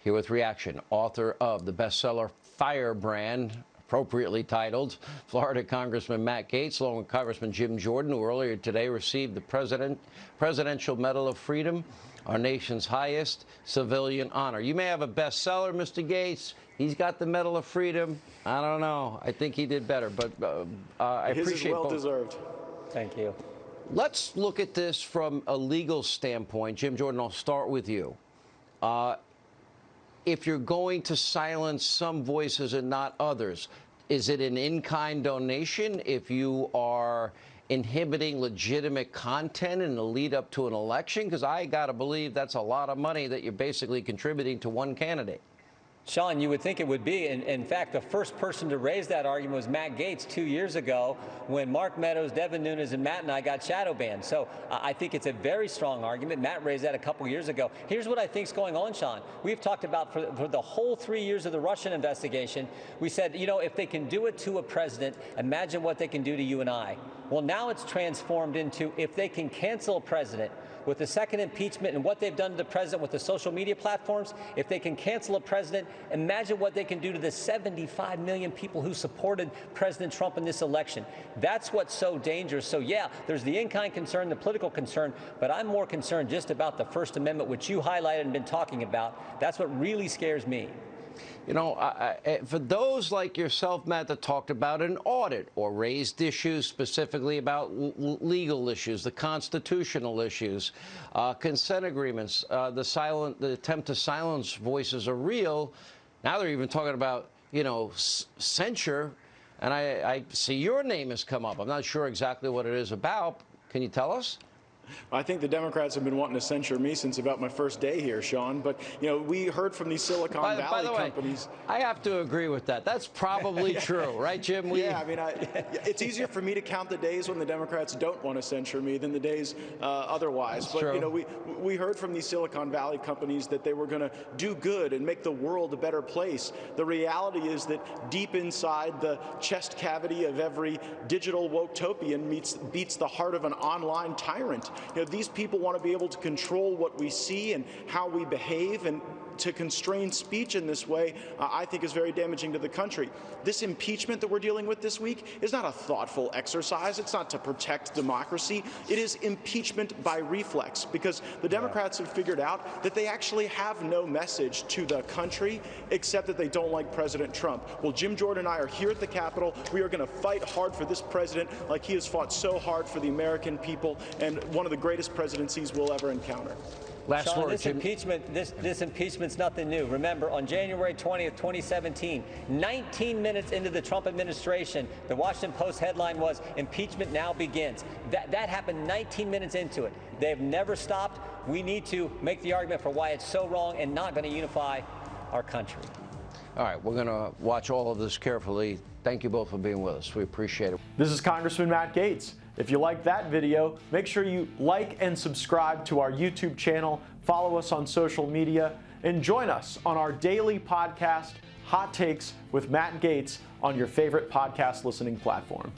Here with reaction, author of the bestseller Firebrand, appropriately titled, Florida Congressman Matt Gaetz, along with Congressman Jim Jordan, who earlier today received the Presidential Medal of Freedom, our nation's highest civilian honor. You may have a bestseller, Mr. Gaetz. He's got the Medal of Freedom. I don't know. I think he did better, but I appreciate both. His is well-deserved. Thank you. Let's look at this from a legal standpoint. Jim Jordan, I'll start with you. If you're going to silence some voices and not others, is it an in-kind donation if you are inhibiting legitimate content in the lead up to an election? Because I got to believe that's a lot of money that you're basically contributing to one candidate. Sean, you would think it would be. In fact, the first person to raise that argument was Matt Gaetz 2 years ago when Mark Meadows, Devin Nunes, and Matt and I got shadow banned. So I think it's a very strong argument. Matt raised that a couple years ago. Here's what I think is going on, Sean. We've talked about for the whole 3 years of the Russian investigation, we said, you know, if they can do it to a president, imagine what they can do to you and I. Well, now it's transformed into if they can cancel a president with the second impeachment and what they've done to the president with the social media platforms, if they can cancel a president, imagine what they can do to the 75 million people who supported President Trump in this election. That's what's so dangerous. So yeah, there's the in-kind concern, the political concern, but I'm more concerned just about the First Amendment, which you highlighted and been talking about. That's what really scares me. You know, for those like yourself, Matt, that talked about an audit or raised issues specifically about legal issues, the constitutional issues, consent agreements, the attempt to silence voices are real. Now they're even talking about, you know, censure. And I see your name has come up. I'm not sure exactly what it is about. Can you tell us? I think the Democrats have been wanting to censure me since about my first day here, Sean. But, you know, we heard from these Silicon Valley companies. I have to agree with that. That's probably true, right, Jim? Yeah, I mean, it's easier for me to count the days when the Democrats don't want to censure me than the days otherwise. That's but, true. You know, we heard from these Silicon Valley companies that they were going to do good and make the world a better place. The reality is that deep inside the chest cavity of every digital woke-topian beats the heart of an online tyrant. You know, these people want to be able to control what we see and how we behave, and to constrain speech in this way, I think is very damaging to the country. This impeachment that we're dealing with this week is not a thoughtful exercise. It's not to protect democracy. It is impeachment by reflex, because the Democrats have figured out that they actually have no message to the country except that they don't like President Trump. Well, Jim Jordan and I are here at the Capitol. We are going to fight hard for this president like he has fought so hard for the American people, and one of the greatest presidencies we'll ever encounter. Last Sean, word, this impeachment's nothing new. Remember, on January 20th, 2017, 19 minutes into the Trump administration, the Washington Post headline was, "Impeachment now begins." That happened 19 minutes into it. They've never stopped. We need to make the argument for why it's so wrong and not going to unify our country. All right, we're going to watch all of this carefully. Thank you both for being with us. We appreciate it. This is Congressman Matt Gaetz. If you like that video, make sure you like and subscribe to our YouTube channel, follow us on social media, and join us on our daily podcast, Hot Takes with Matt Gaetz, on your favorite podcast listening platform.